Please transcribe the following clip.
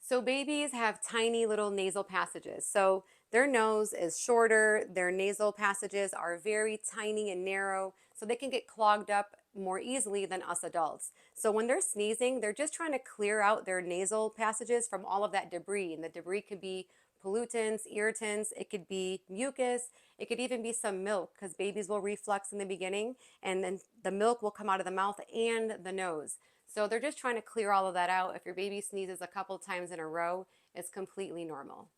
So babies have tiny little nasal passages. So their nose is shorter, their nasal passages are very tiny and narrow, so they can get clogged up more easily than us adults. So when they're sneezing, they're just trying to clear out their nasal passages from all of that debris. And the debris could be pollutants, irritants, it could be mucus, it could even be some milk because babies will reflux in the beginning and then the milk will come out of the mouth and the nose. So they're just trying to clear all of that out. If your baby sneezes a couple times in a row, it's completely normal.